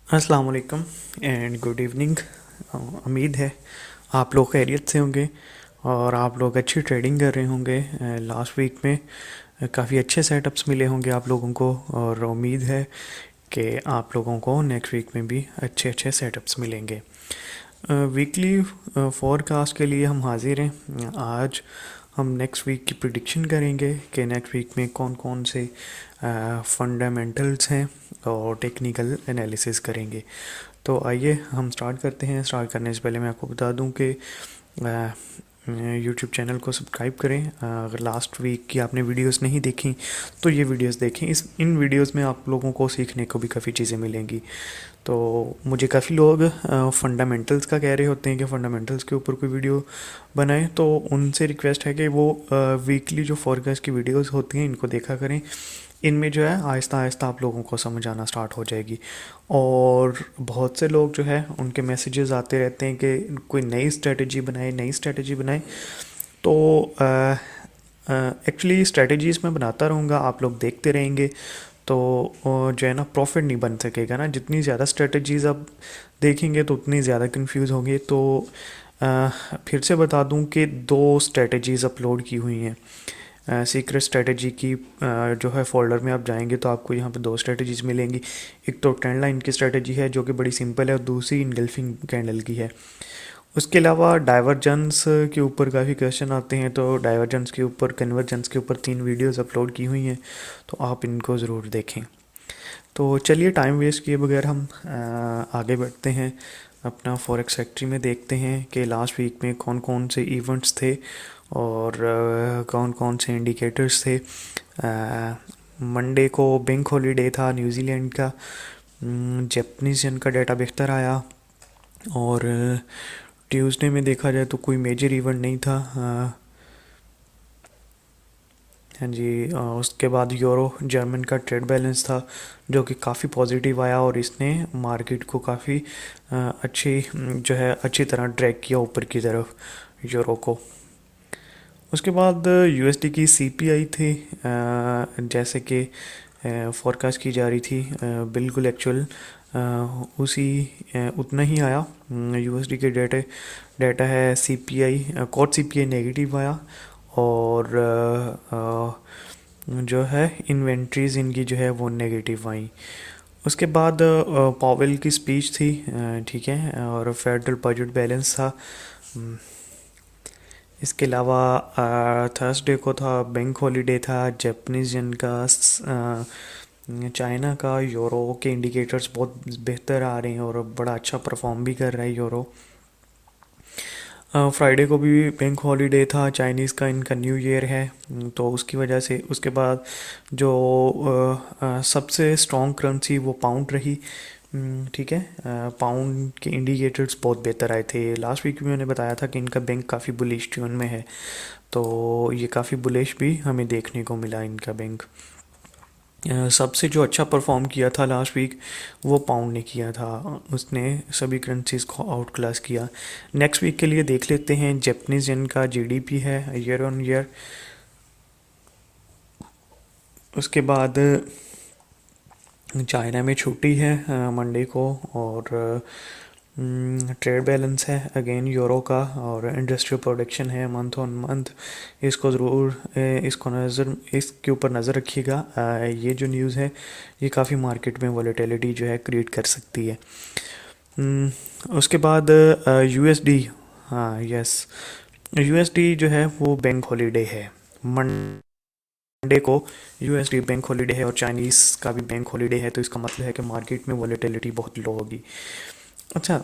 अस्सलाम वालेकुम and good evening. उम्मीद है आप लोग खैरियत से होंगे और आप लोग अच्छी ट्रेडिंग कर रहे होंगे। लास्ट वीक में काफ़ी अच्छे सेटअप्स मिले होंगे आप लोगों को और उम्मीद है कि आप लोगों को नेक्स्ट वीक में भी अच्छे अच्छे सेटअप्स मिलेंगे। वीकली फोरकास्ट के लिए हम हाजिर हैं। आज हम नेक्स्ट वीक की प्रिडिक्शन करेंगे कि नेक्स्ट वीक में कौन कौन से फंडामेंटल्स हैं और टेक्निकल एनालिसिस करेंगे। तो आइए हम स्टार्ट करते हैं। स्टार्ट करने से पहले मैं आपको बता दूं कि यूट्यूब चैनल को सब्सक्राइब करें। अगर लास्ट वीक की आपने वीडियोस नहीं देखी तो ये वीडियोस देखें। इन वीडियोस में आप लोगों को सीखने को भी काफ़ी चीज़ें मिलेंगी। तो मुझे काफ़ी लोग फंडामेंटल्स का कह रहे होते हैं कि फ़ंडामेंटल्स के ऊपर कोई वीडियो बनाएं, तो उनसे रिक्वेस्ट है कि वो वीकली जो फोरकास्ट की वीडियोस होती हैं इनको देखा करें। इनमें जो है आहिस्ता आहिस्ता आप लोगों को समझ आना स्टार्ट हो जाएगी। और बहुत से लोग जो है उनके मैसेजेस आते रहते हैं कि कोई नई स्ट्रेटजी बनाए। तो एक्चुअली स्ट्रेटजीज़ मैं बनाता रहूँगा, आप लोग देखते रहेंगे तो जो है ना प्रॉफिट नहीं बन सकेगा ना। जितनी ज़्यादा स्ट्रेटजीज़ आप देखेंगे तो उतनी ज़्यादा कंफ्यूज होंगे। तो फिर से बता दूं कि 2 स्ट्रेटजीज़ अपलोड की हुई हैं। सीक्रेट स्ट्रेटजी की जो है फोल्डर में आप जाएंगे तो आपको यहाँ पे 2 स्ट्रेटजीज़ मिलेंगी। एक तो ट्रेंड लाइन की स्ट्रेटजी है जो कि बड़ी सिंपल है और दूसरी इनगल्फिंग कैंडल की है। उसके अलावा डाइवर्जेंस के ऊपर काफ़ी क्वेश्चन आते हैं, तो डाइवर्जेंस के ऊपर कन्वर्जेंस के ऊपर 3 वीडियोस अपलोड की हुई हैं, तो आप इनको ज़रूर देखें। तो चलिए टाइम वेस्ट किए बगैर हम आगे बढ़ते हैं। अपना फॉरेक्स फैक्ट्री में देखते हैं कि लास्ट वीक में कौन कौन से इवेंट्स थे और कौन कौन से इंडिकेटर्स थे। मंडे को बैंक हॉलीडे था न्यूजीलैंड का। जापानीज येन का डाटा बेहतर आया और ट्यूसडे में देखा जाए तो कोई मेजर इवेंट नहीं था। हाँ जी। उसके बाद यूरो जर्मन का ट्रेड बैलेंस था जो कि काफ़ी पॉजिटिव आया और इसने मार्केट को काफ़ी अच्छी जो है अच्छी तरह ड्रैग किया ऊपर की तरफ यूरो को। उसके बाद यूएसडी की सीपीआई थी जैसे कि फोरकास्ट की जा रही थी, बिल्कुल एक्चुअल उसी उतना ही आया। यूएसडी के डाटा है सीपीआई कॉट सीपीआई नेगेटिव आया और जो है इन्वेंट्रीज इनकी जो है वो नेगेटिव आई। उसके बाद पॉवेल की स्पीच थी, ठीक है, और फेडरल बजट बैलेंस था। इसके अलावा थर्सडे को था बैंक हॉलीडे था, जापानीज येन का, चाइना का, यूरो के इंडिकेटर्स बहुत बेहतर आ रहे हैं और बड़ा अच्छा परफॉर्म भी कर रहा है यूरो। फ्राइडे को भी बैंक हॉलीडे था, चाइनीज़ का इनका न्यू ईयर है, तो उसकी वजह से। उसके बाद जो सबसे स्ट्रॉन्ग करेंसी वो पाउंड रही, ठीक है। पाउंड के इंडिकेटर्स बहुत बेहतर आए थे। लास्ट वीक में मैंने बताया था कि इनका बैंक काफ़ी बुलिश ट्यून में है, तो ये काफ़ी बुलिश भी हमें देखने को मिला इनका बैंक। सबसे जो अच्छा परफॉर्म किया था लास्ट वीक वो पाउंड ने किया था, उसने सभी करेंसीज को आउट क्लास किया। नेक्स्ट वीक के लिए देख लेते हैं। जापानीज येन का जीडीपी है ईयर ऑन ईयर। उसके बाद चाइना में छुट्टी है मंडे को और ट्रेड बैलेंस है अगेन यूरो का और इंडस्ट्रियल प्रोडक्शन है मंथ ऑन मंथ। इसको ज़रूर इसके ऊपर नज़र रखिएगा। ये जो न्यूज़ है ये काफ़ी मार्केट में वॉलेटिलिटी जो है क्रिएट कर सकती है। उसके बाद यूएसडी, हाँ यस, यूएसडी जो है वो बैंक हॉलीडे है मंडे को। यूएसडी बैंक हॉलीडे है और चाइनीज़ का भी बैंक हॉलीडे है, तो इसका मतलब है कि मार्केट में वॉलेटिलिटी बहुत लो होगी। अच्छा,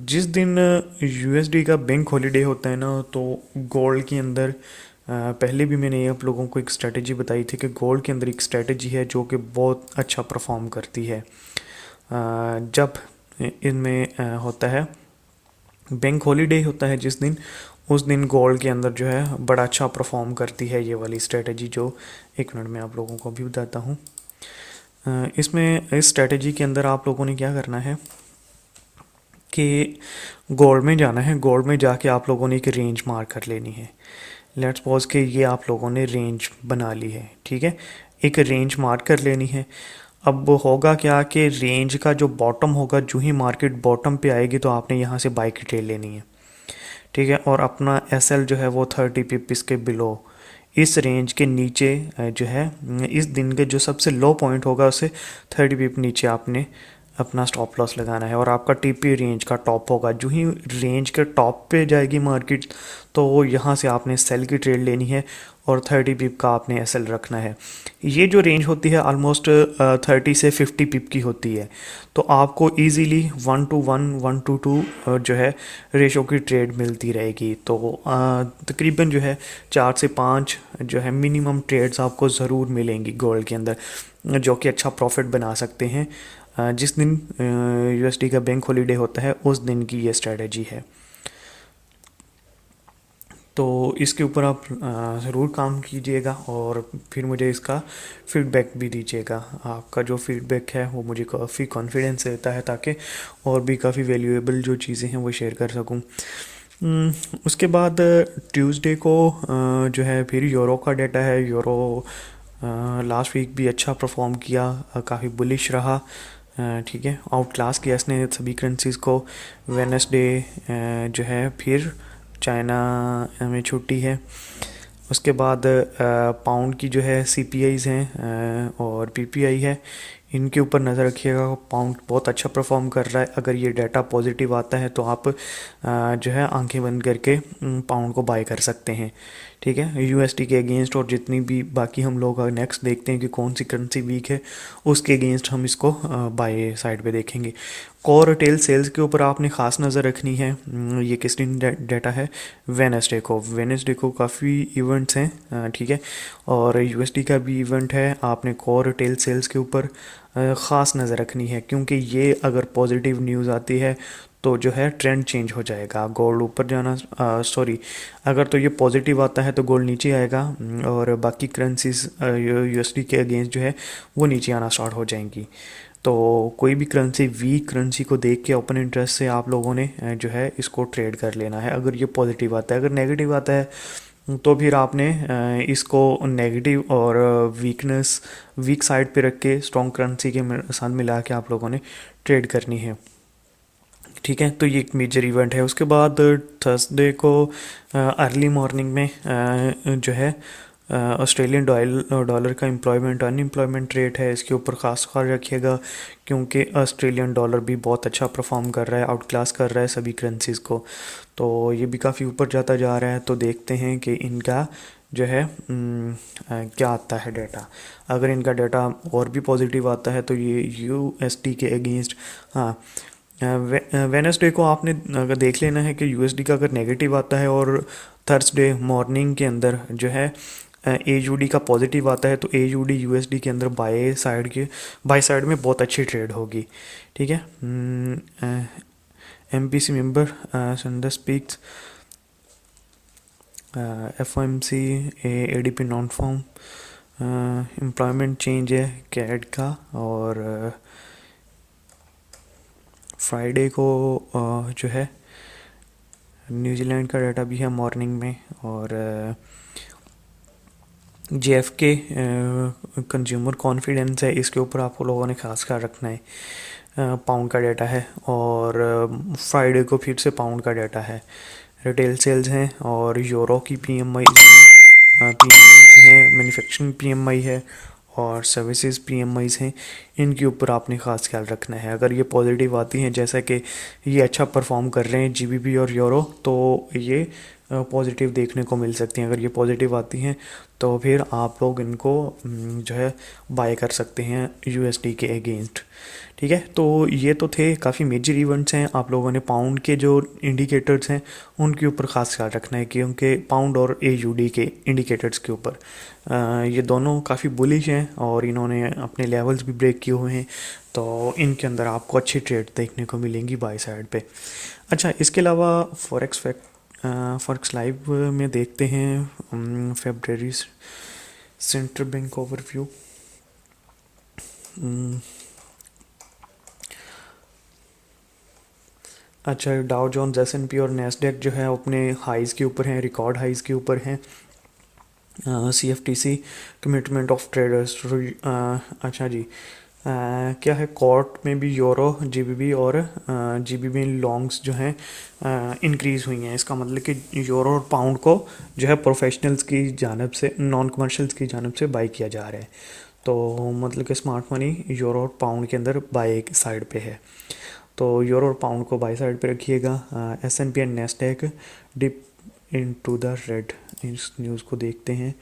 जिस दिन यूएसडी का बैंक हॉलीडे होता है ना, तो गोल्ड के अंदर पहले भी मैंने आप लोगों को एक स्ट्रेटजी बताई थी कि गोल्ड के अंदर एक स्ट्रेटजी है जो कि बहुत अच्छा परफॉर्म करती है। जब इनमें होता है बैंक हॉलीडे होता है जिस दिन, उस दिन गोल्ड के अंदर जो है बड़ा अच्छा परफॉर्म करती है ये वाली स्ट्रेटजी, जो एक मिनट में आप लोगों को भी बताता हूँ। इसमें इस स्ट्रेटजी के अंदर आप लोगों ने क्या करना है कि गोल्ड में जाना है। गोल्ड में जाके आप लोगों ने एक रेंज मार्क कर लेनी है। लेट्स सपोज कि ये आप लोगों ने रेंज बना ली है, ठीक है, एक रेंज मार्क कर लेनी है। अब होगा क्या कि रेंज का जो बॉटम होगा, जो ही मार्केट बॉटम पे आएगी तो आपने यहाँ से बाई की ट्रेड लेनी है, ठीक है। और अपना एस एल जो है वो 30 पिप इसके बिलो, इस रेंज के नीचे जो है इस दिन के जो सबसे लो पॉइंट होगा उससे 30 पिप नीचे आपने अपना स्टॉप लॉस लगाना है। और आपका टीपी रेंज का टॉप होगा, जो ही रेंज के टॉप पे जाएगी मार्केट तो यहाँ से आपने सेल की ट्रेड लेनी है और 30 पिप का आपने एसएल रखना है। ये जो रेंज होती है ऑलमोस्ट 30 से 50 पिप की होती है, तो आपको इजीली 1:1 1:2 जो है रेशो की ट्रेड मिलती रहेगी। तो तकरीबन जो है 4 से 5 जो है मिनिमम ट्रेड्स आपको ज़रूर मिलेंगी गोल्ड के अंदर, जो कि अच्छा प्रॉफिट बना सकते हैं। जिस दिन यूएसडी का बैंक हॉलीडे होता है उस दिन की ये स्ट्रेटजी है। तो इसके ऊपर आप ज़रूर काम कीजिएगा और फिर मुझे इसका फीडबैक भी दीजिएगा। आपका जो फीडबैक है वो मुझे काफ़ी कॉन्फिडेंस देता है, ताकि और भी काफ़ी वैल्यूएबल जो चीज़ें हैं वो शेयर कर सकूं। उसके बाद ट्यूसडे को जो है फिर यूरो का डेटा है। यूरो लास्ट वीक भी अच्छा परफॉर्म किया, काफ़ी बुलिश रहा, ठीक है, आउट क्लास किया इसने सभी करेंसीज़ को। वेडनेसडे जो है फिर चाइना में छुट्टी है। उसके बाद पाउंड की जो है सीपीआईज़ हैं और पीपीआई है, इनके ऊपर नज़र रखिएगा। पाउंड बहुत अच्छा परफॉर्म कर रहा है, अगर ये डाटा पॉजिटिव आता है तो आप जो है आंखें बंद करके पाउंड को बाय कर सकते हैं, ठीक है, यूएसडी के अगेंस्ट। और जितनी भी बाकी हम लोग नेक्स्ट देखते हैं कि कौन सी करेंसी वीक है, उसके अगेंस्ट हम इसको बाय साइड पे देखेंगे। कोर रिटेल सेल्स के ऊपर आपने ख़ास नज़र रखनी है। ये किस दिन डाटा है? वेडनेसडे को। वेडनेसडे को काफ़ी इवेंट्स हैं, ठीक है, और यूएसडी का भी इवेंट है। आपने कोर रिटेल सेल्स के ऊपर ख़ास नज़र रखनी है, क्योंकि ये अगर पॉजिटिव न्यूज़ आती है तो जो है ट्रेंड चेंज हो जाएगा, गोल्ड ऊपर जाना सॉरी, अगर तो ये पॉजिटिव आता है तो गोल्ड नीचे आएगा और बाकी करेंसीज यूएसडी के अगेंस्ट जो है वो नीचे आना स्टार्ट हो जाएंगी। तो कोई भी करेंसी वीक करेंसी को देख के ओपन इंटरेस्ट से आप लोगों ने जो है इसको ट्रेड कर लेना है, अगर ये पॉजिटिव आता है। अगर नेगेटिव आता है तो फिर आपने इसको नेगेटिव और वीकनेस वीक साइड पे रख के स्ट्रॉन्ग करेंसी के साथ मिला के आप लोगों ने ट्रेड करनी है, ठीक है। तो ये एक मेजर इवेंट है। उसके बाद थर्सडे को अर्ली मॉर्निंग में जो है ऑस्ट्रेलियन डॉलर का एम्प्लॉयमेंट अनएम्प्लॉयमेंट रेट है, इसके ऊपर ख़ास ख्याल रखिएगा, क्योंकि ऑस्ट्रेलियन डॉलर भी बहुत अच्छा परफॉर्म कर रहा है, आउट क्लास कर रहा है सभी करेंसीज़ को। तो ये भी काफ़ी ऊपर जाता जा रहा है। तो देखते हैं कि इनका जो है क्या आता है डाटा। अगर इनका डाटा और भी पॉजिटिव आता है तो ये यूएसडी के अगेंस्ट, हाँ, वेनसडे को आपने अगर देख लेना है कि यूएसडी का अगर नेगेटिव आता है और थर्सडे मॉर्निंग के अंदर जो है एयूडी का पॉजिटिव आता है, तो एयूडी यूएसडी के अंदर बाय साइड में बहुत अच्छी ट्रेड होगी, ठीक है। MPC member Sunday speaks, FOMC, ADP non farm, employment change है कैड का, और फ्राइडे को जो है न्यूजीलैंड का डाटा भी है मॉर्निंग में, और जेएफके कंज्यूमर कॉन्फिडेंस है, इसके ऊपर आप लोगों ने खास ख्याल रखना है। पाउंड का डाटा है और फ्राइडे को फिर से पाउंड का डाटा है। रिटेल सेल्स हैं और यूरो की पीएमआई हैं, मैन्युफैक्चरिंग पीएमआई है और सर्विसेज पीएमआईज हैं, इनके ऊपर आपने ख़ास ख्याल रखना है। अगर ये पॉजिटिव आती हैं, जैसा कि ये अच्छा परफॉर्म कर रहे हैं जीबीपी और यूरो, तो ये पॉजिटिव देखने को मिल सकती हैं। अगर ये पॉजिटिव आती हैं तो फिर आप लोग इनको जो है बाय कर सकते हैं यूएसडी के अगेंस्ट, ठीक है। तो ये तो थे काफ़ी मेजर इवेंट्स हैं। आप लोगों ने पाउंड के जो इंडिकेटर्स हैं उनके ऊपर ख़ास ख्याल रखना है, क्योंकि पाउंड और एयूडी के इंडिकेटर्स के ऊपर ये दोनों काफ़ी बुलिश हैं और इन्होंने अपने लेवल्स भी ब्रेक किए हुए हैं, तो इनके अंदर आपको अच्छी ट्रेड देखने को मिलेंगी बाय साइड पे। अच्छा, इसके अलावा फॉरेक्स लाइव में देखते हैं फेब्रुअरी सेंट्रल बैंक ओवरव्यू। अच्छा, डाउ जोन्स, एसएनपी और नैस्डैक जो है अपने हाइज़ के ऊपर हैं, रिकॉर्ड हाइज़ के ऊपर हैं। सीएफटीसी कमिटमेंट ऑफ ट्रेडर्स, अच्छा जी, क्या है, कॉर्ट में भी यूरो जीबीबी और जीबीबी लॉन्ग्स जो हैं इंक्रीज़ हुई हैं। इसका मतलब कि यूरो और पाउंड को जो है प्रोफेशनल्स की जानब से, नॉन कमर्शियल्स की जानब से बाई किया जा रहा है। तो मतलब कि स्मार्ट मनी यूरो और पाउंड के अंदर बाई साइड पे है। तो यूरो और पाउंड को बाई साइड पे रखिएगा। एस&पी and Nasdaq dip into the red, इस न्यूज़ को देखते हैं।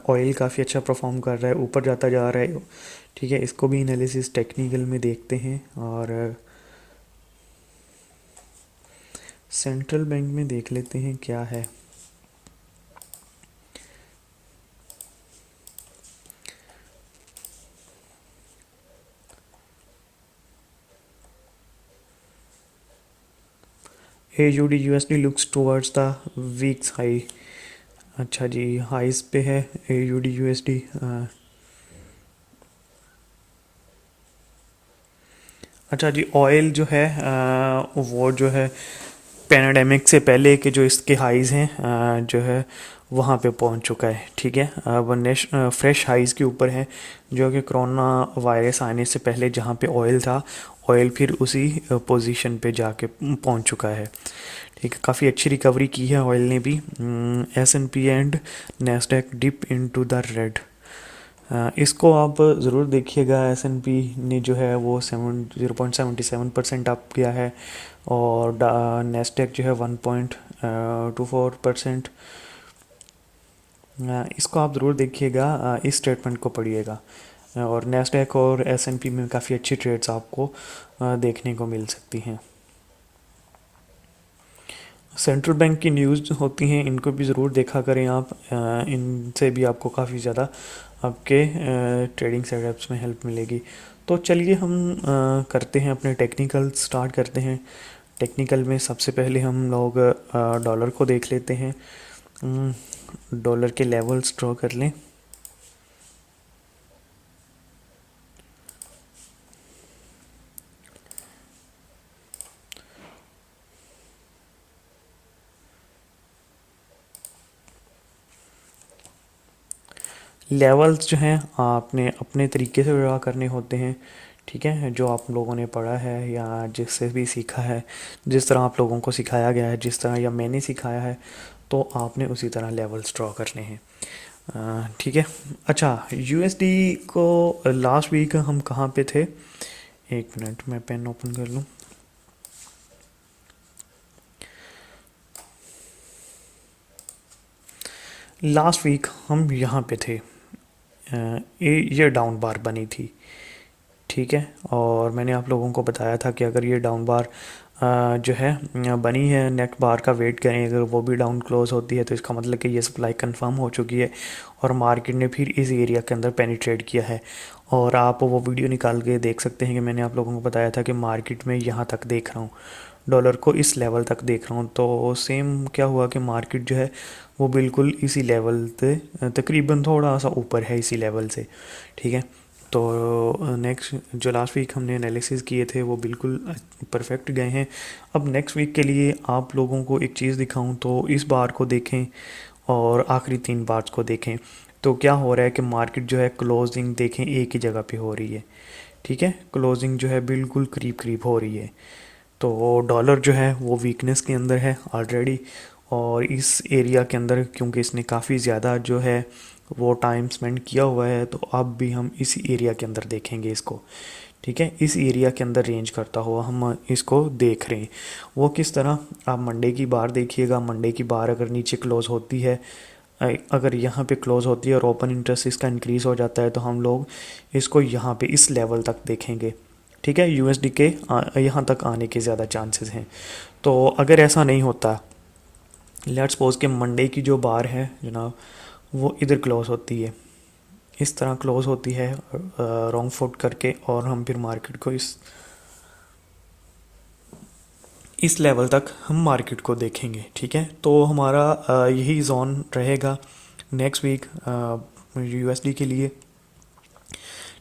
ऑयल काफ़ी अच्छा परफॉर्म कर रहा है, ऊपर जाता जा रहा है। ठीक है, इसको भी एनालिसिस टेक्निकल में देखते हैं। और सेंट्रल बैंक में देख लेते हैं क्या है। AUD USD looks towards the weeks high. अच्छा जी, हाइस पे है AUD USD। अच्छा जी, ऑयल जो है वो जो है पैराडेमिक से पहले के जो इसके हाइज़ हैं जो है वहाँ पे पहुँच चुका है। ठीक है, अब फ्रेश हाइज़ के ऊपर है, जो कि कोरोना वायरस आने से पहले जहाँ पे ऑयल था, ऑयल फिर उसी पोजीशन पे जाके पहुँच चुका है। ठीक है, काफ़ी अच्छी रिकवरी की है ऑयल ने भी। S&P and Nasdaq dip into the red. इसको आप ज़रूर देखिएगा। S&P ने जो है वो 0.77% अप किया है, और नेस्डेक जो है 1.24%। इसको आप ज़रूर देखिएगा, इस स्टेटमेंट को पढ़िएगा। और नेस्डेक और S&P में काफ़ी अच्छी ट्रेड्स आपको देखने को मिल सकती हैं। सेंट्रल बैंक की न्यूज़ होती हैं, इनको भी ज़रूर देखा करें आप। इनसे भी आपको काफ़ी ज़्यादा आपके ट्रेडिंग सेटअप्स में हेल्प मिलेगी। तो चलिए हम करते हैं अपने टेक्निकल स्टार्ट करते हैं। टेक्निकल में सबसे पहले हम लोग डॉलर को देख लेते हैं। डॉलर के लेवल्स ड्रॉ कर लें। लेवल्स जो हैं आपने अपने तरीके से ड्रा करने होते हैं। ठीक है, जो आप लोगों ने पढ़ा है या जिससे भी सीखा है, जिस तरह आप लोगों को सिखाया गया है, जिस तरह या मैंने सिखाया है, तो आपने उसी तरह लेवल्स ड्रॉ करने हैं। ठीक है। अच्छा, USD को लास्ट वीक हम कहाँ पे थे? एक मिनट, मैं पेन ओपन कर लूँ। लास्ट वीक हम यहाँ पे थे। ये डाउन बार बनी थी। ठीक है, और मैंने आप लोगों को बताया था कि अगर ये डाउन बार जो है बनी है, नेक बार का वेट करें, अगर वो भी डाउन क्लोज होती है तो इसका मतलब कि ये सप्लाई कंफर्म हो चुकी है और मार्केट ने फिर इस एरिया के अंदर पेनिट्रेट किया है। और आप वो वीडियो निकाल के देख सकते हैं कि मैंने आप लोगों को बताया था कि मार्केट में यहाँ तक देख रहा हूँ, डॉलर को इस लेवल तक देख रहा हूँ। तो सेम क्या हुआ कि मार्केट जो है वो बिल्कुल इसी लेवल से, तकरीबन थोड़ा सा ऊपर है इसी लेवल से। ठीक है, तो नेक्स्ट जो लास्ट वीक हमने एनालिसिस किए थे वो बिल्कुल परफेक्ट गए हैं। अब नेक्स्ट वीक के लिए आप लोगों को एक चीज़ दिखाऊं तो इस बार को देखें और आखिरी 3 बार्स को देखें। तो क्या हो रहा है कि मार्केट जो है क्लोजिंग देखें एक ही जगह पे हो रही है। ठीक है, क्लोजिंग जो है बिल्कुल करीब करीब हो रही है। तो डॉलर जो है वो वीकनेस के अंदर है ऑलरेडी, और इस एरिया के अंदर क्योंकि इसने काफ़ी ज़्यादा जो है वो टाइम स्पेंड किया हुआ है, तो अब भी हम इसी एरिया के अंदर देखेंगे इसको। ठीक है, इस एरिया के अंदर रेंज करता हुआ हम इसको देख रहे हैं। वो किस तरह, आप मंडे की बार देखिएगा। मंडे की बार अगर नीचे क्लोज़ होती है, अगर यहाँ पे क्लोज़ होती है और ओपन इंटरेस्ट इसका इंक्रीज़ हो जाता है, तो हम लोग इसको यहाँ पे इस लेवल तक देखेंगे। ठीक है, USD के यहाँ तक आने के ज़्यादा चांसेस हैं। तो अगर ऐसा नहीं होता, लेट्स सपोज कि मंडे की जो बार है जनाब वो इधर क्लोज़ होती है, इस तरह क्लोज़ होती है रॉन्ग फुट करके, और हम फिर मार्केट को इस लेवल तक हम मार्केट को देखेंगे। ठीक है, तो हमारा यही जोन रहेगा नेक्स्ट वीक USD के लिए।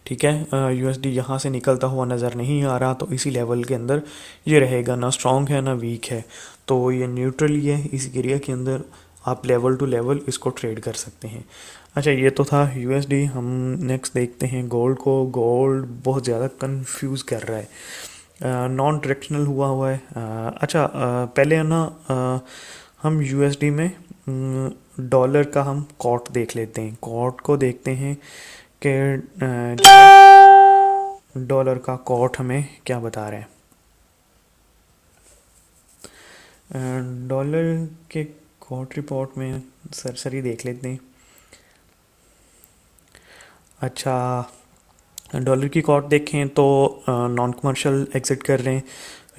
ठीक है, USD यहाँ से निकलता हुआ नज़र नहीं आ रहा, तो इसी लेवल के अंदर ये रहेगा, ना स्ट्रॉन्ग है ना वीक है, तो ये न्यूट्रल ही है इस एरिया के अंदर। आप लेवल टू लेवल इसको ट्रेड कर सकते हैं। अच्छा, ये तो था यूएसडी। हम नेक्स्ट देखते हैं गोल्ड को। गोल्ड बहुत ज़्यादा कंफ्यूज कर रहा है, नॉन डायरेक्शनल हुआ है। अच्छा, पहले है ना, हम यूएसडी में डॉलर का हम कॉट देख लेते हैं। कॉट को देखते हैं कि डॉलर का कॉट हमें क्या बता रहे हैं। डॉलर के कॉट रिपोर्ट में सरसरी देख लेते हैं। अच्छा, डॉलर की कॉट देखें तो नॉन कमर्शियल एग्ज़िट कर रहे हैं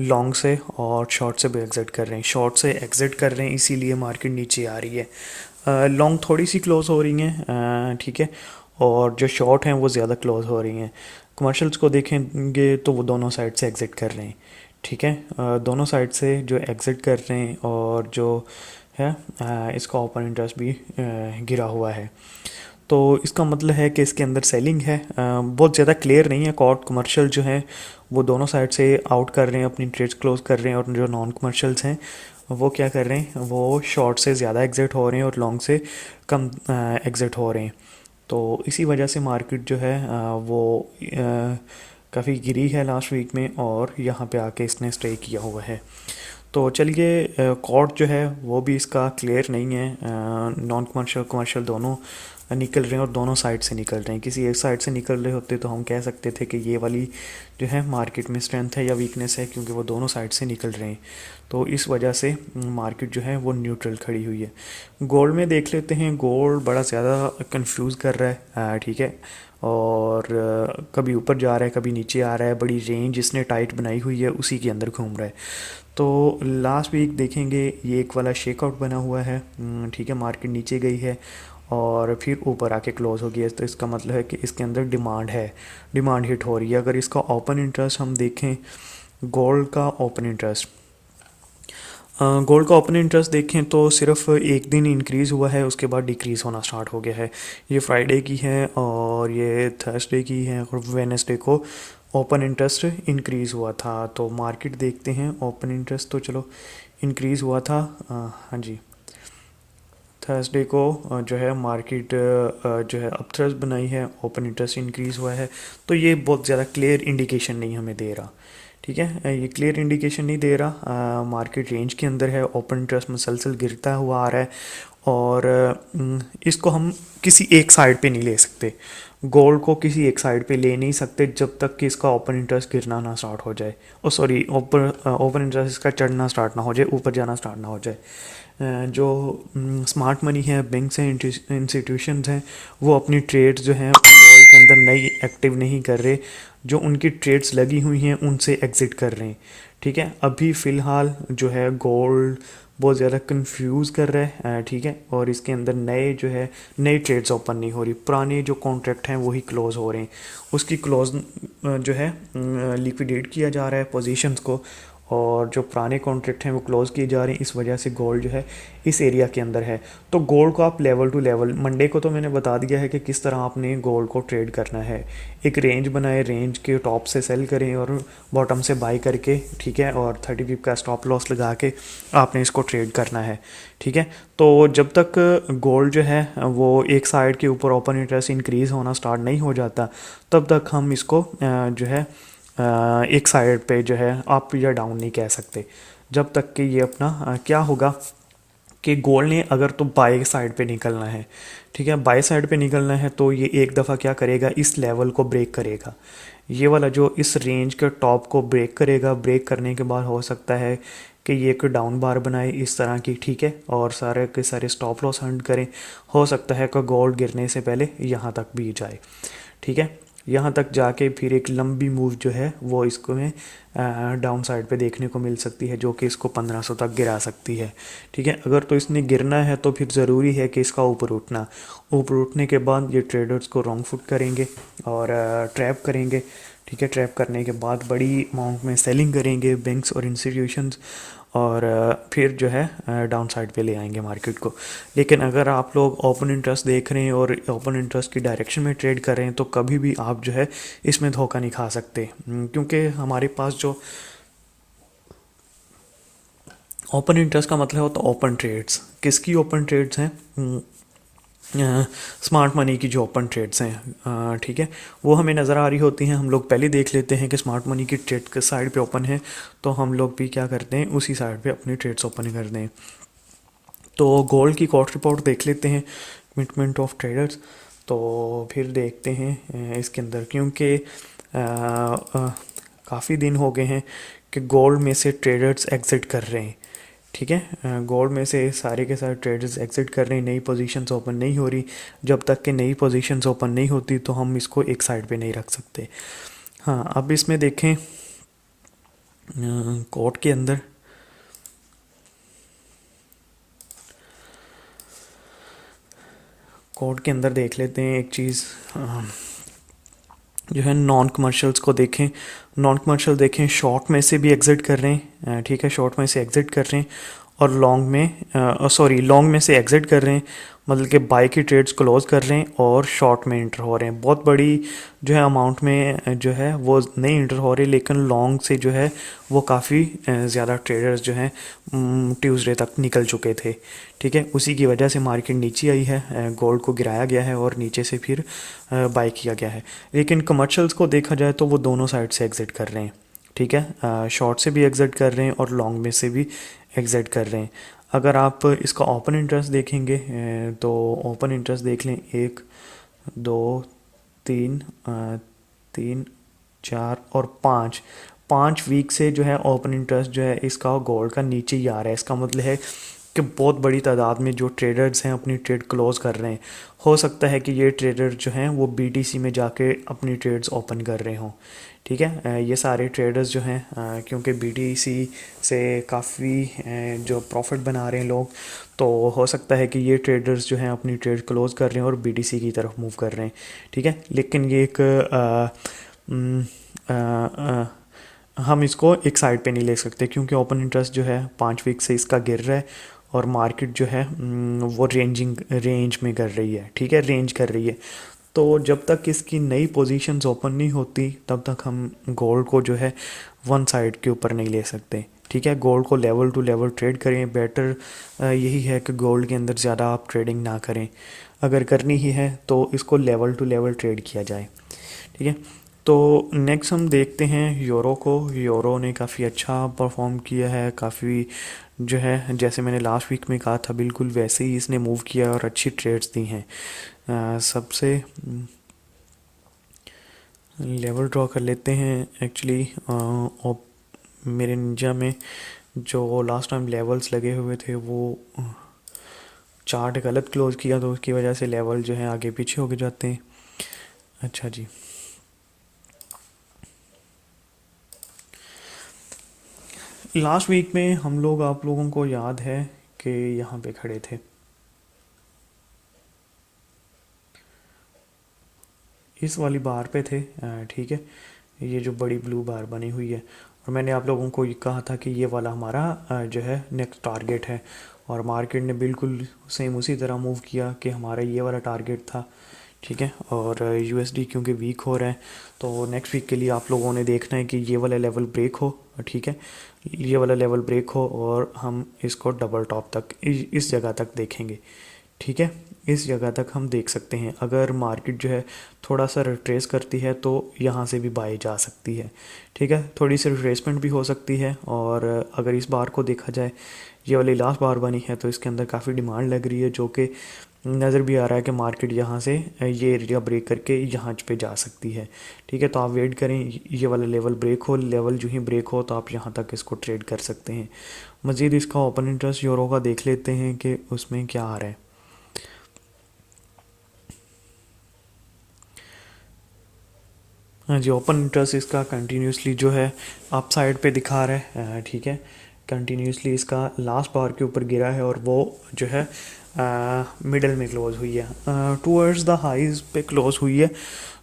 लॉन्ग से, और शॉर्ट से भी एग्ज़िट कर रहे हैं। शॉर्ट से एग्ज़िट कर रहे हैं इसीलिए मार्केट नीचे आ रही है। लॉन्ग थोड़ी सी क्लोज हो रही हैं, ठीक है, और जो शॉर्ट हैं वो ज़्यादा क्लोज हो रही हैं। कमर्शियल्स को देखेंगे तो वो दोनों साइड से एग्ज़िट कर रहे हैं, ठीक है। दोनों साइड से जो एग्ज़िट कर रहे हैं, और जो है इसका ओपन इंटरेस्ट भी गिरा हुआ है। तो इसका मतलब है कि इसके अंदर सेलिंग है। बहुत ज़्यादा क्लियर नहीं है। कॉर्ट कमर्शियल जो है वो दोनों साइड से आउट कर रहे हैं, अपनी ट्रेड्स क्लोज कर रहे हैं, और जो नॉन कमर्शियल्स हैं वो क्या कर रहे हैं, वो शॉर्ट से ज़्यादा एग्ज़िट हो रहे हैं और लॉन्ग से कम एग्ज़िट हो रहे हैं। तो इसी वजह से मार्केट जो है वो काफ़ी गिरी है लास्ट वीक में, और यहाँ पे आके इसने स्टे किया हुआ है। तो चलिए, कॉर्ड जो है वो भी इसका क्लियर नहीं है। नॉन कमर्शियल कमर्शियल दोनों निकल रहे हैं, और दोनों साइड से निकल रहे हैं। किसी एक साइड से निकल रहे होते तो हम कह सकते थे कि ये वाली जो है मार्केट में स्ट्रेंथ है या वीकनेस है, क्योंकि वो दोनों साइड से निकल रहे हैं। तो इस वजह से मार्केट जो है वो न्यूट्रल खड़ी हुई है। गोल्ड में देख लेते हैं। गोल्ड बड़ा ज़्यादा कंफ्यूज कर रहा है, ठीक है, और कभी ऊपर जा रहा है, कभी नीचे आ रहा है। बड़ी रेंज जिसने टाइट बनाई हुई है उसी के अंदर घूम रहा है। तो लास्ट वीक देखेंगे ये एक वाला शेकआउट बना हुआ है, ठीक है, मार्केट नीचे गई है और फिर ऊपर आके क्लोज हो गया। तो इसका मतलब है कि इसके अंदर डिमांड है, डिमांड हिट हो रही है। अगर इसका ओपन इंटरेस्ट हम देखें, गोल्ड का ओपन इंटरेस्ट, गोल्ड का ओपन इंटरेस्ट देखें तो सिर्फ एक दिन इंक्रीज़ हुआ है, उसके बाद डिक्रीज़ होना स्टार्ट हो गया है। ये फ्राइडे की है और ये थर्सडे की है, और वेडनेसडे को ओपन इंटरेस्ट इंक्रीज़ हुआ था। तो मार्केट देखते हैं। ओपन इंटरेस्ट तो चलो इंक्रीज़ हुआ था, हाँ जी, थर्सडे को जो है मार्केट जो है अपथ्रस्ट बनाई है, ओपन इंटरेस्ट इंक्रीज़ हुआ है। तो ये बहुत ज़्यादा क्लियर इंडिकेशन नहीं हमें दे रहा, ठीक है, ये क्लियर इंडिकेशन नहीं दे रहा। मार्केट रेंज के अंदर है, ओपन इंटरेस्ट मुसलसल गिरता हुआ आ रहा है, और इसको हम किसी एक साइड पे नहीं ले सकते। गोल्ड को किसी एक साइड पे ले नहीं सकते जब तक कि इसका ओपन इंटरेस्ट गिरना ना स्टार्ट हो जाए, सॉरी, ओपन इंटरेस्ट इसका चढ़ना स्टार्ट ना हो जाए, ऊपर जाना स्टार्ट ना हो जाए। जो स्मार्ट मनी है, बैंक्स हैं, इंस्टीट्यूशंस हैं, वो अपनी ट्रेड्स जो हैं गोल्ड के अंदर नई एक्टिव नहीं कर रहे। जो उनकी ट्रेड्स लगी हुई हैं उनसे एग्ज़िट कर रहे हैं, ठीक है। अभी फ़िलहाल जो है गोल्ड बहुत ज़्यादा कंफ्यूज कर रहा है, ठीक है, और इसके अंदर नए जो है नई ट्रेड्स ओपन नहीं हो रही। पुराने जो कॉन्ट्रैक्ट हैं वही क्लोज़ हो रहे हैं। उसकी क्लोज जो है लिक्विडेट किया जा रहा है पोजीशंस को, और जो पुराने कॉन्ट्रैक्ट हैं वो क्लोज़ किए जा रहे हैं। इस वजह से गोल्ड जो है इस एरिया के अंदर है। तो गोल्ड को आप लेवल टू लेवल, मंडे को तो मैंने बता दिया है कि किस तरह आपने गोल्ड को ट्रेड करना है। एक रेंज बनाए, रेंज के टॉप से सेल करें और बॉटम से बाई करके, ठीक है, और 30 पिप का स्टॉप लॉस लगा के आपने इसको ट्रेड करना है, ठीक है। तो जब तक गोल्ड जो है वो एक साइड के ऊपर ओपन इंटरेस्ट इंक्रीज़ होना स्टार्ट नहीं हो जाता, तब तक हम इसको जो है एक साइड पे जो है अप या डाउन नहीं कह सकते। जब तक कि ये अपना क्या होगा कि गोल्ड ने अगर तो बाय साइड पे निकलना है, ठीक है, बाय साइड पे निकलना है, तो ये एक दफ़ा क्या करेगा, इस लेवल को ब्रेक करेगा। ये वाला जो इस रेंज के टॉप को ब्रेक करेगा। ब्रेक करने के बाद हो सकता है कि ये एक डाउन बार बनाए इस तरह की, ठीक है, और सारे के सारे स्टॉप लॉस हंट करें। हो सकता है कि गोल्ड गिरने से पहले यहाँ तक भी जाए, ठीक है, यहाँ तक जाके फिर एक लंबी मूव जो है वो इसको में डाउन साइड पे देखने को मिल सकती है, जो कि इसको 1500 तक गिरा सकती है, ठीक है। अगर तो इसने गिरना है तो फिर ज़रूरी है कि इसका ऊपर उठना, ऊपर उठने के बाद ये ट्रेडर्स को रॉन्ग फुट करेंगे और ट्रैप करेंगे, ठीक है। ट्रैप करने के बाद बड़ी अमाउंट में सेलिंग करेंगे बैंक्स और इंस्टीट्यूशंस, और फिर जो है डाउन साइड पे ले आएंगे मार्केट को। लेकिन अगर आप लोग ओपन इंटरेस्ट देख रहे हैं और ओपन इंटरेस्ट की डायरेक्शन में ट्रेड कर रहे हैं, तो कभी भी आप जो है इसमें धोखा नहीं खा सकते, क्योंकि हमारे पास जो ओपन इंटरेस्ट का मतलब होता है ओपन ट्रेड्स। किसकी ओपन ट्रेड्स हैं? स्मार्ट मनी की जो ओपन ट्रेड्स हैं, ठीक है, वो हमें नज़र आ रही होती हैं। हम लोग पहले देख लेते हैं कि स्मार्ट मनी की ट्रेड किस साइड पे ओपन है, तो हम लोग भी क्या करते हैं, उसी साइड पे अपनी ट्रेड्स ओपन कर दें। तो गोल्ड की क्वार्टर रिपोर्ट देख लेते हैं, कमिटमेंट ऑफ ट्रेडर्स। तो फिर देखते हैं इसके अंदर, क्योंकि काफ़ी दिन हो गए हैं कि गोल्ड में से ट्रेडर्स एग्ज़िट कर रहे हैं। ठीक है, गोल्ड में से सारे के सारे ट्रेडर्स एग्ज़िट कर रहे हैं, नई पोजीशंस ओपन नहीं हो रही। जब तक कि नई पोजीशंस ओपन नहीं होती तो हम इसको एक साइड पे नहीं रख सकते। हाँ, अब इसमें देखें कोर्ट के अंदर देख लेते हैं एक चीज़, जो है नॉन कमर्शियल्स को देखें। नॉन कमर्शियल देखें, शॉर्ट में से भी एग्ज़िट कर रहे हैं, ठीक है, शॉर्ट में से एग्ज़िट कर रहे हैं, और लॉन्ग में लॉन्ग में से एग्ज़िट कर रहे हैं, मतलब कि बाई की ट्रेड्स क्लोज कर रहे हैं और शॉर्ट में इंटर हो रहे हैं। बहुत बड़ी जो है अमाउंट में जो है वो नहीं इंटर हो रहे, लेकिन लॉन्ग से जो है वो काफ़ी ज़्यादा ट्रेडर्स जो हैं ट्यूसडे तक निकल चुके थे। ठीक है, उसी की वजह से मार्केट नीचे आई है, गोल्ड को गिराया गया है और नीचे से फिर बाई किया गया है। लेकिन कमर्शियल्स को देखा जाए तो वो दोनों साइड से एग्ज़िट कर रहे हैं। ठीक है, शॉर्ट से भी एग्ज़िट कर रहे हैं और लॉन्ग में से भी एग्ज़िट कर रहे हैं। अगर आप इसका ओपन इंटरेस्ट देखेंगे तो ओपन इंटरेस्ट देख लें, 1 2 3 3 4 और 5 वीक से जो है ओपन इंटरेस्ट जो है इसका गोल्ड का नीचे ही आ रहा है। इसका मतलब है कि बहुत बड़ी तादाद में जो ट्रेडर्स हैं अपनी ट्रेड क्लोज कर रहे हैं। हो सकता है कि ये ट्रेडर जो हैं वो बीटीसी में जाके अपनी ट्रेड्स ओपन कर रहे हों। ठीक है, ये सारे ट्रेडर्स जो हैं, क्योंकि बीटीसी से काफ़ी जो प्रॉफिट बना रहे हैं लोग, तो हो सकता है कि ये ट्रेडर्स जो हैं अपनी ट्रेड क्लोज कर रहे हैं और बीटीसी की तरफ मूव कर रहे हैं। ठीक है, लेकिन ये एक हम इसको एक साइड पे नहीं ले सकते, क्योंकि ओपन इंटरेस्ट जो है 5 वीक से इसका गिर रहा है और मार्केट जो है वो रेंज में कर रही है। ठीक है, रेंज कर रही है। तो जब तक इसकी नई पोजीशंस ओपन नहीं होती तब तक हम गोल्ड को जो है वन साइड के ऊपर नहीं ले सकते। ठीक है, गोल्ड को लेवल टू लेवल ट्रेड करें। बेटर यही है कि गोल्ड के अंदर ज़्यादा आप ट्रेडिंग ना करें। अगर करनी ही है तो इसको लेवल टू लेवल ट्रेड किया जाए। ठीक है, तो नेक्स्ट हम देखते हैं यूरो को। यूरो ने काफ़ी अच्छा परफॉर्म किया है, काफ़ी जो है जैसे मैंने लास्ट वीक में कहा था बिल्कुल वैसे ही इसने मूव किया और अच्छी ट्रेड्स दी हैं। सबसे लेवल ड्रॉ कर लेते हैं एक्चुअली। मेरे निंजा में जो लास्ट टाइम लेवल्स लगे हुए थे वो चार्ट गलत क्लोज किया, तो उसकी वजह से लेवल जो है आगे पीछे हो के जाते हैं। अच्छा जी, लास्ट वीक में हम लोग, आप लोगों को याद है कि यहाँ पे खड़े थे, इस वाली बार पे थे। ठीक है, ये जो बड़ी ब्लू बार बनी हुई है, और मैंने आप लोगों को ये कहा था कि ये वाला हमारा जो है नेक्स्ट टारगेट है, और मार्केट ने बिल्कुल सेम उसी तरह मूव किया कि हमारा ये वाला टारगेट था। ठीक है, और यूएसडी क्योंकि वीक हो रहा है तो नेक्स्ट वीक के लिए आप लोगों ने देखना है कि ये वाला लेवल ब्रेक हो। ठीक है, ये वाला लेवल ब्रेक हो और हम इसको डबल टॉप तक इस जगह तक देखेंगे। ठीक है, इस जगह तक हम देख सकते हैं। अगर मार्केट जो है थोड़ा सा रिट्रेस करती है तो यहाँ से भी बाई जा सकती है। ठीक है, थोड़ी सी रिट्रेसमेंट भी हो सकती है। और अगर इस बार को देखा जाए, ये वाली लास्ट बार बनी है तो इसके अंदर काफ़ी डिमांड लग रही है, जो कि नज़र भी आ रहा है कि मार्केट यहाँ से ये एरिया ब्रेक करके यहाँ पे जा सकती है। ठीक है, तो आप वेट करें, ये वाला लेवल ब्रेक हो। लेवल जो ही ब्रेक हो तो आप यहाँ तक इसको ट्रेड कर सकते हैं। मज़ीद इसका ओपन इंटरेस्ट यूरो का देख लेते हैं कि उसमें क्या आ रहा है। हाँ जी, ओपन इंटरेस्ट इसका कंटिन्यूसली जो है अप साइड पे दिखा रहा है। ठीक है, कंटिन्यूसली इसका लास्ट बार के ऊपर गिरा है और वो जो है मिडल में क्लोज हुई है, टूवर्ड्स द हाइज पे क्लोज हुई है।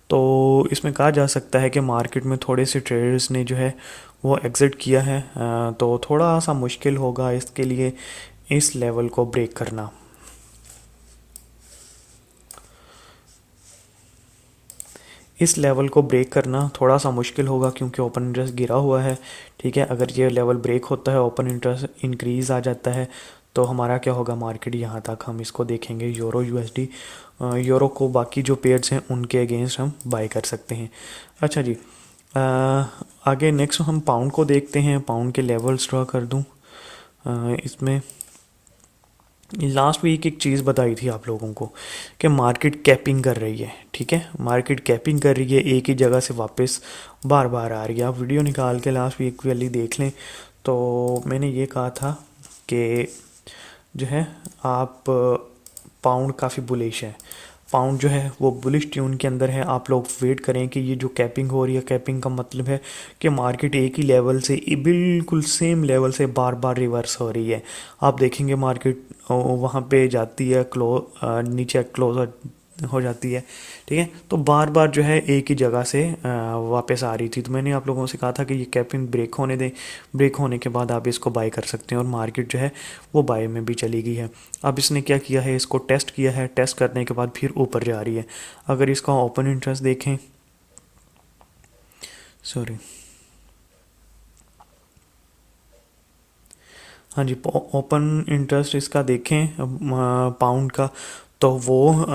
तो इसमें कहा जा सकता है कि मार्केट में थोड़े से ट्रेडर्स ने जो है वो एग्ज़िट किया है, तो थोड़ा सा मुश्किल होगा इसके लिए इस लेवल को ब्रेक करना। इस लेवल को ब्रेक करना थोड़ा सा मुश्किल होगा क्योंकि ओपन इंटरेस्ट गिरा हुआ है, ठीक है। अगर ये लेवल ब्रेक होता है, ओपन इंटरेस्ट इंक्रीज आ जाता है, तो हमारा क्या होगा, मार्केट यहाँ तक हम इसको देखेंगे यूरो यूएसडी। यूरो को बाकी जो पेयर्स हैं उनके अगेंस्ट हम बाय कर सकते हैं। अच्छा जी, आगे नेक्स्ट हम पाउंड को देखते हैं। पाउंड के लेवल्स ड्रा कर दूँ इसमें। लास्ट वीक एक चीज़ बताई थी आप लोगों को कि मार्केट कैपिंग कर रही है, ठीक है। मार्केट कैपिंग कर रही है, एक ही जगह से वापस बार बार आ रही है। आप वीडियो निकाल के लास्ट वीक वाली देख लें तो मैंने ये कहा था कि जो है आप पाउंड काफ़ी बुलिश है। पाउंड जो है वो बुलिश ट्यून के अंदर है। आप लोग वेट करें कि ये जो कैपिंग हो रही है, कैपिंग का मतलब है कि मार्केट एक ही लेवल से, बिल्कुल सेम लेवल से बार बार रिवर्स हो रही है। आप देखेंगे मार्केट वहाँ पे जाती है, नीचे क्लोज हो जाती है, ठीक है। तो बार बार जो है एक ही जगह से वापस आ रही थी। तो मैंने आप लोगों से कहा था कि ये कैपिंग ब्रेक होने दें, ब्रेक होने के बाद आप इसको बाय कर सकते हैं। और मार्केट जो है वो बाय में भी चली गई है। अब इसने क्या किया है, इसको टेस्ट किया है, टेस्ट करने के बाद फिर ऊपर जा रही है। अगर इसका ओपन इंटरेस्ट देखें, सॉरी, हाँ जी, ओपन इंटरेस्ट इसका देखें पाउंड का, तो वो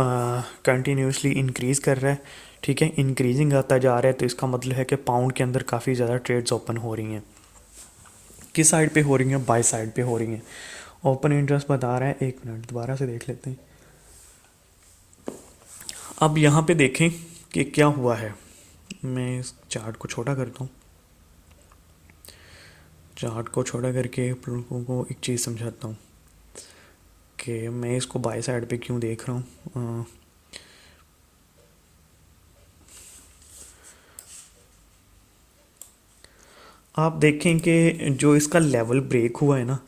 कंटिन्यूसली इंक्रीज़ कर रहा है, ठीक है। इंक्रीजिंग आता जा रहा है, तो इसका मतलब है कि पाउंड के अंदर काफ़ी ज़्यादा ट्रेड्स ओपन हो रही हैं। किस साइड पे हो रही हैं, बाय साइड पे हो रही हैं। ओपन इंटरेस्ट बता रहा है, एक मिनट दोबारा से देख लेते हैं। अब यहाँ पे देखें कि क्या हुआ है। मैं इस चार्ट को छोटा करता हूँ। चार्ट को छोटा करके आप लोगों को एक चीज़ समझाता हूँ कि मैं इसको बाय साइड पे क्यों देख रहा हूँ। आप देखें कि जो इसका लेवल ब्रेक हुआ है ना,